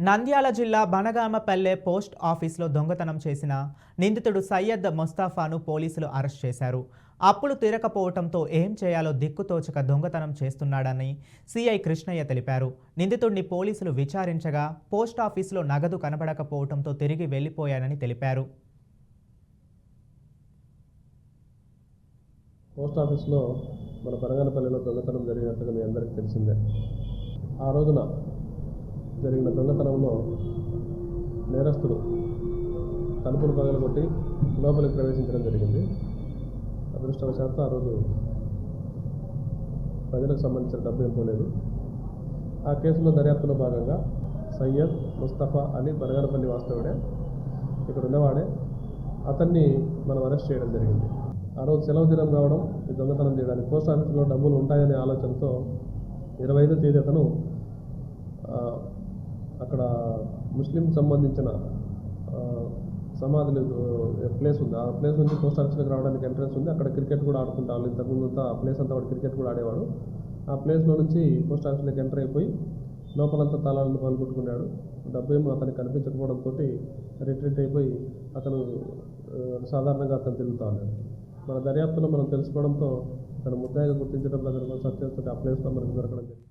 నంద్యాల జిల్లా బనగామపల్లె పోస్ట్ ఆఫీసులో దొంగతనం చేసిన నిందితుడు సయ్యద్ ముస్తాఫాను పోలీసులు అరెస్ట్ చేశారు. అప్పులు తీరకపోవడంతో ఏం చేయాలో దిక్కుతోచక దొంగతనం చేస్తున్నాడని సిఐ కృష్ణయ్య తెలిపారు. నిందితుడిని పోలీసులు విచారించగా పోస్ట్ ఆఫీసులో నగదు కనబడకపోవడంతో తిరిగి వెళ్లిపోయానని తెలిపారు. పోస్ట్ ఆఫీస్లో మన బనగానపల్లిలో దొంగతనం జరిగినట్టుగా మీ అందరికీ తెలిసిందే. ఆ రోజున జరిగిన దొంగతనంలో నేరస్తుడు తలుపులు పగలగొట్టి లోపలికి ప్రవేశించడం జరిగింది. అదృష్టవశాత్తు ఆ రోజు ప్రజలకు సంబంధించిన డబ్బు ఏం పోలేదు. ఆ కేసులో దర్యాప్తులో భాగంగా సయ్యద్ ముస్తఫా అలీ బనగానపల్లి వాస్తవుడే, ఇక్కడ ఉన్నవాడే, అతన్ని మనం అరెస్ట్ చేయడం జరిగింది. ఆ రోజు సెలవు దినం కావడం ఈ దొంగతనం చేయడానికి పోస్ట్ ఆఫీస్లో డబ్బులు ఉంటాయనే ఆలోచనతో 25వ తేదీ అతను అక్కడ ముస్లిం సంబంధించిన సమాధులు ప్లేస్ ఉంది. ఆ ప్లేస్ నుంచి పోస్ట్ ఆఫీస్లోకి రావడానికి ఎంట్రన్స్ ఉంది. అక్కడ క్రికెట్ కూడా ఆడుకుంటాను. ఇంతకుముందు అంతా ఆ ప్లేస్ అంతా వాడు క్రికెట్ కూడా ఆడేవాడు. ఆ ప్లేస్లో నుంచి పోస్ట్ ఆఫీస్లోకి ఎంటర్ అయిపోయి లోపలంతా తాళాలను పలుకొట్టుకున్నాడు. డబ్బు ఏమో అతనికి కనిపించకపోవడంతో రిట్రీట్ అయిపోయి అతను సాధారణంగా అతను తిరుగుతూ ఉన్నాడు. మన దర్యాప్తులో మనం తెలుసుకోవడంతో తన ముద్దాయిగా గుర్తించడంలో సత్యంతో ఆ ప్లేస్లో మనకు దొరకడం జరిగింది.